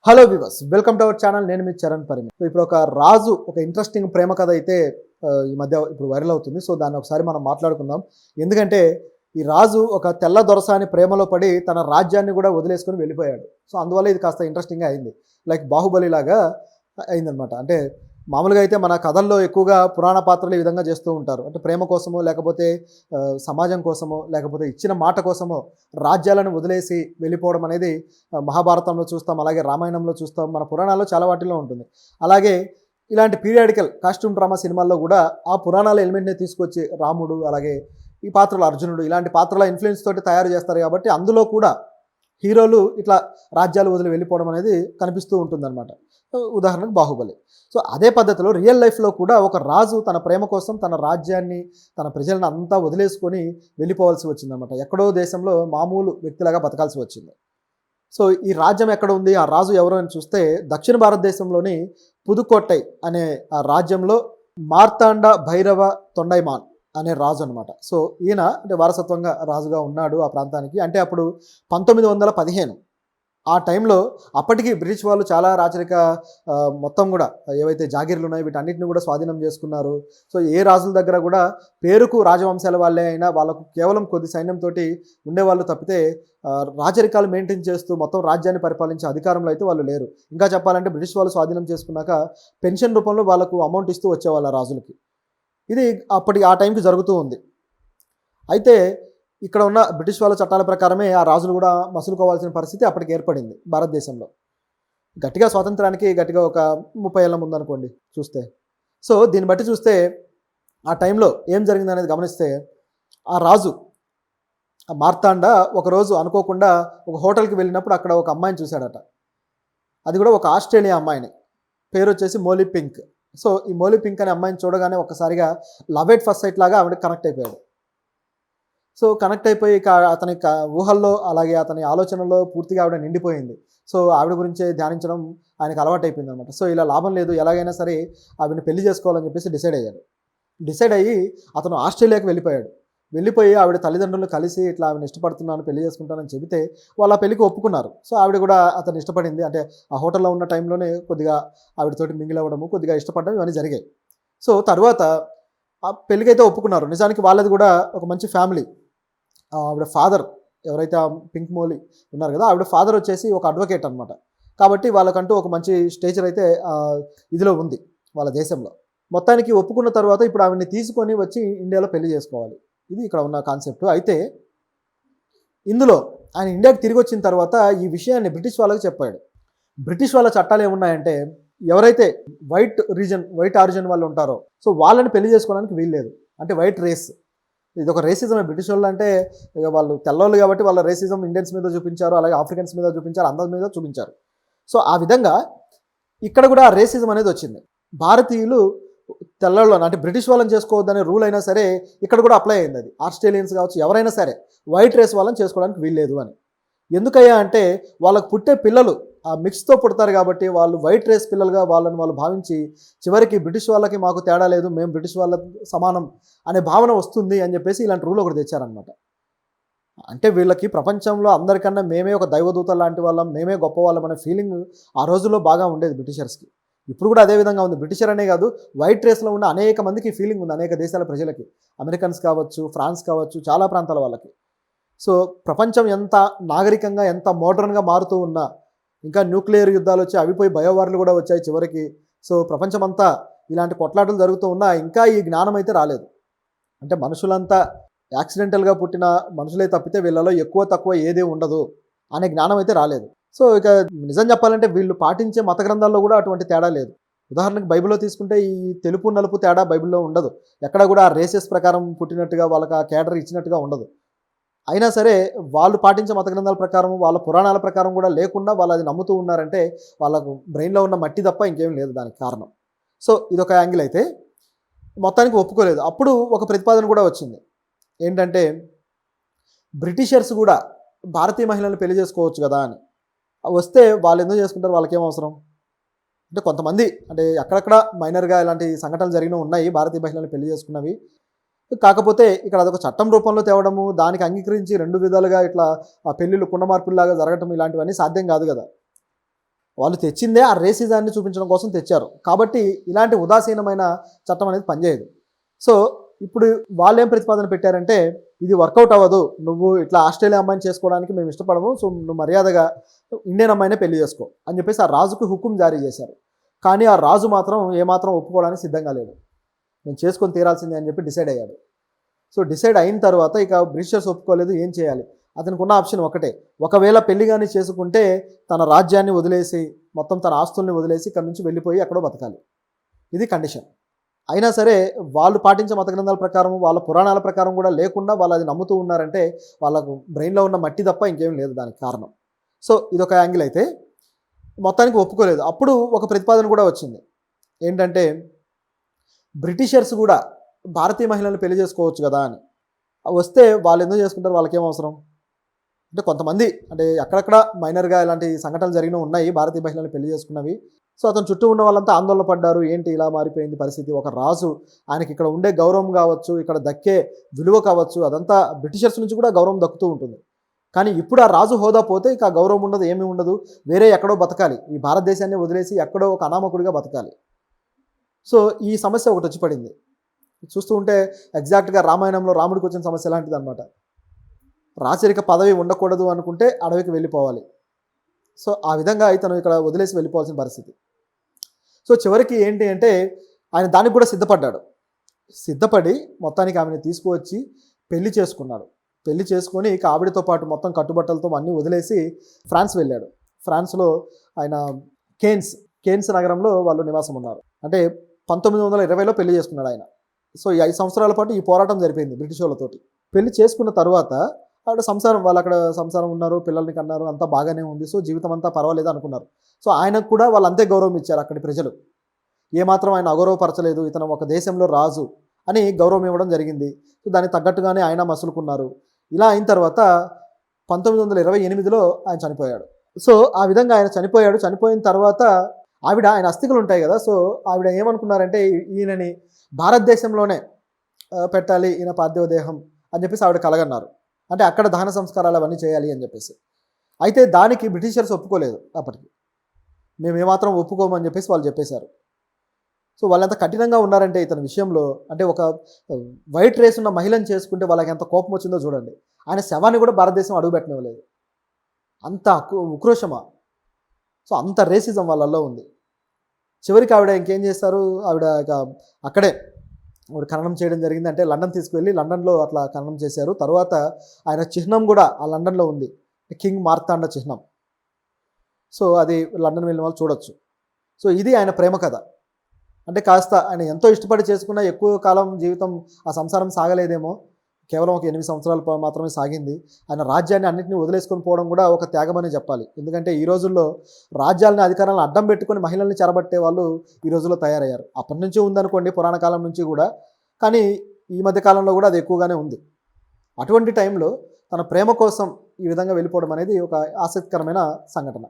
Hello viewers, welcome to our channel. నేను మీ Charan Parimi. So ఇప్పుడు ఒక రాజు ఒక ఇంట్రెస్టింగ్ ప్రేమ కథ అయితే ఈ మధ్య ఇప్పుడు వైరల్ అవుతుంది. సో దాన్ని ఒకసారి మనం మాట్లాడుకుందాం. ఎందుకంటే ఈ రాజు ఒక తెల్ల దొరసాని ప్రేమలో పడి తన రాజ్యాన్ని కూడా వదిలేసుకొని వెళ్ళిపోయాడు. సో అందువల్ల ఇది కాస్త ఇంట్రెస్టింగ్గా అయింది. లైక్ బాహుబలి లాగా అయిందనమాట. అంటే మామూలుగా అయితే మన కథల్లో ఎక్కువగా పురాణ పాత్రలు ఈ విధంగా చేస్తూ ఉంటారు. అంటే ప్రేమ కోసమో, లేకపోతే సమాజం కోసమో, లేకపోతే ఇచ్చిన మాట కోసమో రాజ్యాలను వదిలేసి వెళ్ళిపోవడం అనేది మహాభారతంలో చూస్తాం, అలాగే రామాయణంలో చూస్తాం, మన పురాణాల్లో చాలా వాటిల్లో ఉంటుంది. అలాగే ఇలాంటి పీరియాడికల్ కాస్ట్యూమ్ డ్రామా సినిమాల్లో కూడా ఆ పురాణాల ఎలిమెంట్ని తీసుకొచ్చి రాముడు, అలాగే ఈ పాత్రలు అర్జునుడు, ఇలాంటి పాత్రల ఇన్ఫ్లుయెన్స్ తోటి తయారు చేస్తారు. కాబట్టి అందులో కూడా హీరోలు ఇట్లా రాజ్యాలు వదిలి వెళ్ళిపోవడం అనేది కనిపిస్తూ ఉంటుందన్నమాట. ఉదాహరణకు బాహుబలి. సో అదే పద్ధతిలో రియల్ లైఫ్లో కూడా ఒక రాజు తన ప్రేమ కోసం తన రాజ్యాన్ని, తన ప్రజలను అంతా వదిలేసుకొని వెళ్ళిపోవాల్సి వచ్చిందన్నమాట. ఎక్కడో దేశంలో మామూలు వ్యక్తిలాగా బతకాల్సి వచ్చింది. సో ఈ రాజ్యం ఎక్కడ ఉంది, ఆ రాజు ఎవరు అని చూస్తే దక్షిణ భారతదేశంలోని పుదుకోట్టై అనే ఆ రాజ్యంలో మార్తాండ భైరవ తొండైమాన్ అనే రాజు అనమాట. సో ఈయన అంటే వారసత్వంగా రాజుగా ఉన్నాడు ఆ ప్రాంతానికి. అంటే అప్పుడు 1915 ఆ టైంలో అప్పటికి బ్రిటిష్ వాళ్ళు చాలా రాచరిక మొత్తం కూడా ఏవైతే జాగీర్లు ఉన్నాయో వీటన్నిటిని కూడా స్వాధీనం చేసుకున్నారు. సో ఏ రాజుల దగ్గర కూడా పేరుకు రాజవంశాల వాళ్ళే అయినా వాళ్ళకు కేవలం కొద్ది సైన్యంతో ఉండేవాళ్ళు తప్పితే రాచరికాలు మెయింటైన్ చేస్తూ మొత్తం రాజ్యాన్ని పరిపాలించే అధికారంలో అయితే వాళ్ళు లేరు. ఇంకా చెప్పాలంటే బ్రిటిష్ వాళ్ళు స్వాధీనం చేసుకున్నాక పెన్షన్ రూపంలో వాళ్ళకు అమౌంట్ ఇస్తూ వచ్చేవాళ్ళ రాజులకి. ఇది ఆ టైంకి జరుగుతూ ఉంది. అయితే ఇక్కడ ఉన్న బ్రిటిష్ వాళ్ళ చట్టాల ప్రకారమే ఆ రాజులు కూడా మసులుకోవాల్సిన పరిస్థితి అప్పటికి ఏర్పడింది భారతదేశంలో. గట్టిగా స్వాతంత్రానికి గట్టిగా ఒక 30 ఏళ్ళ ముందు అనుకోండి చూస్తే. సో దీన్ని బట్టి చూస్తే ఆ టైంలో ఏం జరిగింది అనేది గమనిస్తే, ఆ రాజు ఆ మార్తాండ ఒకరోజు అనుకోకుండా ఒక హోటల్కి వెళ్ళినప్పుడు అక్కడ ఒక అమ్మాయిని చూశాడట. అది కూడా ఒక ఆస్ట్రేలియా అమ్మాయిని. పేరు వచ్చేసి మోలీ పింక్. సో ఈ మోలీ పింక్ అనే అమ్మాయిని చూడగానే ఒక్కసారిగా లవ్ ఎట్ ఫస్ట్ సైట్ లాగా ఆవిడ కనెక్ట్ అయిపోయాడు. సో కనెక్ట్ అయిపోయి అతని ఊహల్లో, అలాగే అతని ఆలోచనలో పూర్తిగా ఆవిడ నిండిపోయింది. సో ఆవిడ గురించే ధ్యానించడం ఆయనకు అలవాటు అయిపోయింది అనమాట. సో ఇలా లాభం లేదు, ఎలాగైనా సరే ఆవిడని పెళ్లి చేసుకోవాలని చెప్పేసి డిసైడ్ అయ్యి అతను ఆస్ట్రేలియాకి వెళ్ళిపోయి ఆవిడ తల్లిదండ్రులు కలిసి ఇట్లా ఆవిడని ఇష్టపడుతున్నాను, పెళ్లి చేసుకుంటానని చెబితే వాళ్ళ పెళ్లికి ఒప్పుకున్నారు. సో ఆవిడ కూడా అతను ఇష్టపడింది. అంటే ఆ హోటల్లో ఉన్న టైంలోనే కొద్దిగా ఆవిడతోటి మింగిల్ అవ్వడము, కొద్దిగా ఇష్టపడడం ఇవన్నీ జరిగాయి. సో తర్వాత ఆ పెళ్ళికైతే ఒప్పుకున్నారు. నిజానికి వాళ్ళది కూడా ఒక మంచి ఫ్యామిలీ. ఆవిడ ఫాదర్ ఎవరైతే పింక్ మోలీ ఉన్నారు కదా, ఆవిడ ఫాదర్ వచ్చేసి ఒక అడ్వకేట్ అనమాట. కాబట్టి వాళ్ళకంటూ ఒక మంచి స్టేచర్ అయితే ఇదిలో ఉంది వాళ్ళ దేశంలో. మొత్తానికి ఒప్పుకున్న తర్వాత ఇప్పుడు ఆవిడని తీసుకొని వచ్చి ఇండియాలో పెళ్లి చేసుకోవాలి. ఇది ఇక్కడ ఉన్న కాన్సెప్ట్. అయితే ఇందులో ఆయన ఇండియాకి తిరిగి వచ్చిన తర్వాత ఈ విషయాన్ని బ్రిటిష్ వాళ్ళకి చెప్పాడు. బ్రిటిష్ వాళ్ళ చట్టాలు ఏమున్నాయంటే, ఎవరైతే వైట్ ఆరిజిన్ వాళ్ళు ఉంటారో సో వాళ్ళని పెళ్లి చేసుకోవడానికి వీల్లేదు. అంటే వైట్ రేస్, ఇది ఒక రేసిజమే. బ్రిటిష్ వాళ్ళు అంటే ఇక వాళ్ళు తెల్లవాళ్ళు కాబట్టి వాళ్ళ రేసిజం ఇండియన్స్ మీద చూపించారు, అలాగే ఆఫ్రికన్స్ మీద చూపించారు, అందరి మీద చూపించారు. సో ఆ విధంగా ఇక్కడ కూడా రేసిజం అనేది వచ్చింది. భారతీయులు తెల్లవాళ్ళు అంటే బ్రిటిష్ వాళ్ళని చేసుకోవద్దనే రూల్ అయినా సరే ఇక్కడ కూడా అప్లై అయింది. అది ఆస్ట్రేలియన్స్ కావచ్చు, ఎవరైనా సరే వైట్ రేస్ వాళ్ళని చేసుకోవడానికి వీల్లేదు అని. ఎందుకయ్యా అంటే వాళ్ళకు పుట్టే పిల్లలు ఆ మిక్స్తో పుడతారు కాబట్టి వాళ్ళు వైట్ రేస్ పిల్లలుగా వాళ్ళని వాళ్ళు భావించి చివరికి బ్రిటిష్ వాళ్ళకి మాకు తేడా లేదు, మేము బ్రిటిష్ వాళ్ళ సమానం అనే భావన వస్తుంది అని చెప్పేసి ఇలాంటి రూల్ ఒకటి తెచ్చారనమాట. అంటే వీళ్ళకి ప్రపంచంలో అందరికన్నా మేమే ఒక దైవదూత లాంటి వాళ్ళం, మేమే గొప్ప వాళ్ళం అనే ఫీలింగ్ ఆ రోజుల్లో బాగా ఉండేది బ్రిటిషర్స్కి. ఇప్పుడు కూడా అదే విధంగా ఉంది. బ్రిటిషర్ అనే కాదు, వైట్ రేస్లో ఉన్న అనేక మందికి ఫీలింగ్ ఉంది, అనేక దేశాల ప్రజలకి, అమెరికన్స్ కావచ్చు, ఫ్రాన్స్ కావచ్చు, చాలా ప్రాంతాల వాళ్ళకి. సో ప్రపంచం ఎంత నాగరికంగా ఎంత మోడర్న్గా మారుతూ ఉన్నా, ఇంకా న్యూక్లియర్ యుద్ధాలు వచ్చి అవిపోయి బయోవార్లు కూడా వచ్చాయి చివరికి. సో ప్రపంచమంతా ఇలాంటి కొట్లాటలు జరుగుతూ ఉన్నా ఇంకా ఈ జ్ఞానం అయితే రాలేదు. అంటే మనుషులంతా యాక్సిడెంటల్గా పుట్టిన మనుషులే తప్పితే వీళ్ళలో ఎక్కువ తక్కువ ఏదే ఉండదు అనే జ్ఞానం అయితే రాలేదు. సో ఇక నిజం చెప్పాలంటే వీళ్ళు పాటించే మత గ్రంథాల్లో కూడా అటువంటి తేడా లేదు. ఉదాహరణకు బైబిల్లో తీసుకుంటే ఈ తెలుపు నలుపు తేడా బైబిల్లో ఉండదు. ఎక్కడ కూడా రేసెస్ ప్రకారం పుట్టినట్టుగా వాళ్ళకి ఆ కేడర్ ఇచ్చినట్టుగా ఉండదు. అయినా సరే వాళ్ళు పాటించే మత గ్రంథాల ప్రకారం, వాళ్ళ పురాణాల ప్రకారం కూడా లేకుండా వాళ్ళు అది నమ్ముతూ ఉన్నారంటే వాళ్ళకు బ్రెయిన్లో ఉన్న మట్టి తప్ప ఇంకేం లేదు దానికి కారణం. సో ఇదొక యాంగిల్ అయితే మొత్తానికి ఒప్పుకోలేదు. అప్పుడు ఒక ప్రతిపాదన కూడా వచ్చింది. ఏంటంటే బ్రిటిషర్స్ కూడా భారతీయ మహిళలను పెళ్లి చేసుకోవచ్చు కదా అని. వస్తే వాళ్ళు ఎందుకు చేసుకుంటారు, వాళ్ళకేం అవసరం? అంటే కొంతమంది అంటే అక్కడక్కడ మైనర్గా ఇలాంటి సంఘటనలు జరిగినవి ఉన్నాయి, భారతీయ మహిళలను పెళ్లి చేసుకున్నవి. కాకపోతే ఇక్కడ అదొక చట్టం రూపంలో తేవడము, దానికి అంగీకరించి రెండు విధాలుగా ఇట్లా ఆ పెళ్ళిళ్ళు కుండ మార్పుల్లాగా జరగటం, ఇలాంటివన్నీ సాధ్యం కాదు కదా. వాళ్ళు తెచ్చిందే ఆ రేసిజాన్ని చూపించడం కోసం తెచ్చారు. కాబట్టి ఇలాంటి ఉదాసీనమైన చట్టం అనేది పనిచేయదు. సో ఇప్పుడు వాళ్ళేం ప్రతిపాదన పెట్టారంటే, ఇది వర్కౌట్ అవ్వదు, నువ్వు ఇట్లా ఆస్ట్రేలియా అమ్మాయిని చేసుకోవడానికి మేము ఇష్టపడము, సో నువ్వు మర్యాదగా ఇండియన్ అమ్మాయినే పెళ్లి చేసుకో అని చెప్పేసి ఆ రాజుకు హుకుం జారీ చేశారు. కానీ ఆ రాజు మాత్రం ఏమాత్రం ఒప్పుకోవడానికి సిద్ధంగా లేడు. నేను చేసుకొని తీరాల్సిందే అని చెప్పి డిసైడ్ అయ్యాడు. సో డిసైడ్ అయిన తర్వాత ఇక బ్రిటిషర్స్ ఒప్పుకోలేదు, ఏం చేయాలి? అతనికి ఉన్న ఆప్షన్ ఒకటే, ఒకవేళ పెళ్లి కానీ చేసుకుంటే తన రాజ్యాన్ని వదిలేసి, మొత్తం తన ఆస్తుల్ని వదిలేసి ఇక్కడ నుంచి వెళ్ళిపోయి ఎక్కడో బతకాలి. ఇది కండిషన్. అయినా సరే వాళ్ళు పాటించే మత గ్రంథాల ప్రకారం, వాళ్ళ పురాణాల ప్రకారం కూడా లేకుండా వాళ్ళు అది నమ్ముతూ ఉన్నారంటే వాళ్ళకు బ్రెయిన్లో ఉన్న మట్టి తప్ప ఇంకేం లేదు దానికి కారణం. సో ఇదొక యాంగిల్ అయితే మొత్తానికి ఒప్పుకోలేదు. అప్పుడు ఒక ప్రతిపాదన కూడా వచ్చింది. ఏంటంటే బ్రిటిషర్స్ కూడా భారతీయ మహిళలను పెళ్లి చేసుకోవచ్చు కదా అని. వస్తే వాళ్ళు ఎందుకు చేసుకుంటారు, వాళ్ళకేం అవసరం? అంటే కొంతమంది అంటే అక్కడక్కడ మైనర్గా ఇలాంటి సంఘటనలు జరిగినవి ఉన్నాయి, భారతీయ మహిళలను పెళ్లి చేసుకున్నవి. సో అతను చుట్టూ ఉన్న వాళ్ళంతా ఆందోళన పడ్డారు, ఏంటి ఇలా మారిపోయింది పరిస్థితి, ఒక రాజు, ఆయనకి ఇక్కడ ఉండే గౌరవం కావచ్చు, ఇక్కడ దక్కే విలువ కావచ్చు, అదంతా బ్రిటిషర్స్ నుంచి కూడా గౌరవం దక్కుతూ ఉంటుంది. కానీ ఇప్పుడు ఆ రాజు హోదా పోతే ఇక గౌరవం ఉండదు, ఏమీ ఉండదు, వేరే ఎక్కడో బతకాలి, ఈ భారతదేశాన్ని వదిలేసి ఎక్కడో ఒక అనామకుడిగా బతకాలి. సో ఈ సమస్య ఒకటి వచ్చి పడింది. చూస్తూ ఉంటే ఎగ్జాక్ట్గా రామాయణంలో రాముడికి వచ్చిన సమస్య లాంటిది అనమాట. రాచరిక పదవి ఉండకూడదు అనుకుంటే అడవికి వెళ్ళిపోవాలి. సో ఆ విధంగా ఇతను ఇక్కడ వదిలేసి వెళ్ళిపోవాల్సిన పరిస్థితి. సో చివరికి ఏంటి అంటే ఆయన దానికి కూడా సిద్ధపడి మొత్తానికి ఆమెను తీసుకువచ్చి పెళ్లి చేసుకున్నాడు. పెళ్లి చేసుకొని ఇక ఆవిడతో పాటు మొత్తం కట్టుబట్టలతో అన్నీ వదిలేసి ఫ్రాన్స్ వెళ్ళాడు. ఫ్రాన్స్లో ఆయన కేన్స్ నగరంలో వాళ్ళు నివాసం ఉన్నారు. అంటే 1920లో పెళ్లి చేసుకున్నాడు ఆయన. సో ఈ 5 సంవత్సరాల పాటు ఈ పోరాటం జరిపింది బ్రిటిష్ వాళ్ళతోటి. పెళ్లి చేసుకున్న తర్వాత ఆవిడ సంసారం, వాళ్ళు అక్కడ సంసారం ఉన్నారు, పిల్లల్ని కన్నారు, అంతా బాగానే ఉంది. సో జీవితం అంతా పర్వాలేదు అనుకున్నారు. సో ఆయనకు కూడా వాళ్ళు అంతే గౌరవం ఇచ్చారు అక్కడి ప్రజలు. ఏమాత్రం ఆయన అగౌరవపరచలేదు, ఇతను ఒక దేశంలో రాజు అని గౌరవం ఇవ్వడం జరిగింది. సో దానికి తగ్గట్టుగానే ఆయన మసులుకున్నారు. ఇలా అయిన తర్వాత 1928లో ఆయన చనిపోయాడు. సో ఆ విధంగా ఆయన చనిపోయాడు. చనిపోయిన తర్వాత ఆయన అస్థికలు ఉంటాయి కదా, సో ఆవిడ ఏమనుకున్నారంటే ఈయనని భారతదేశంలోనే పెట్టాలి, ఈయన పార్థివ దేహం అని చెప్పేసి ఆవిడ కలగన్నారు. అంటే అక్కడ దహన సంస్కారాలు అవన్నీ చేయాలి అని చెప్పేసి. అయితే దానికి బ్రిటిషర్స్ ఒప్పుకోలేదు. అప్పటికి మేము ఏమాత్రం ఒప్పుకోమని చెప్పేసి వాళ్ళు చెప్పేశారు. సో వాళ్ళంత కఠినంగా ఉన్నారంటే ఇతని విషయంలో, అంటే ఒక వైట్ రేస్ ఉన్న మహిళను చేసుకుంటే వాళ్ళకి ఎంత కోపం వచ్చిందో చూడండి. ఆయన శవాన్ని కూడా భారతదేశం అడుగుపెట్టనివ్వలేదు. అంత ఉక్రోషమా. సో అంత రేసిజం వాళ్ళల్లో ఉంది. చివరికి ఆవిడ ఇంకేం చేస్తారు, ఆవిడ ఇక అక్కడే ఖననం చేయడం జరిగింది. అంటే లండన్ తీసుకువెళ్ళి లండన్లో అట్లా ఖననం చేశారు. తర్వాత ఆయన చిహ్నం కూడా ఆ లండన్లో ఉంది, కింగ్ మార్తాండ చిహ్నం. సో అది లండన్ వెళ్ళిన వాళ్ళు చూడొచ్చు. సో ఇది ఆయన ప్రేమ కథ. అంటే కాస్త ఆయన ఎంతో ఇష్టపడి చేసుకున్న ఎక్కువ కాలం జీవితం ఆ సంసారం సాగలేదేమో, కేవలం ఒక 8 సంవత్సరాలు మాత్రమే సాగింది. ఆయన రాజ్యాన్ని అన్నింటినీ వదిలేసుకొని పోవడం కూడా ఒక త్యాగమనే చెప్పాలి. ఎందుకంటే ఈ రోజుల్లో రాజ్యాలని, అధికారాలను అడ్డం పెట్టుకొని మహిళల్ని చెరబట్టే వాళ్ళు ఈ రోజుల్లో తయారయ్యారు. అప్పటి నుంచి ఉందనుకోండి, పురాణ కాలం నుంచి కూడా, కానీ ఈ మధ్య కాలంలో కూడా అది ఎక్కువగానే ఉంది. అటువంటి టైంలో తన ప్రేమ కోసం ఈ విధంగా వెళ్ళిపోవడం అనేది ఒక ఆసక్తికరమైన సంఘటన.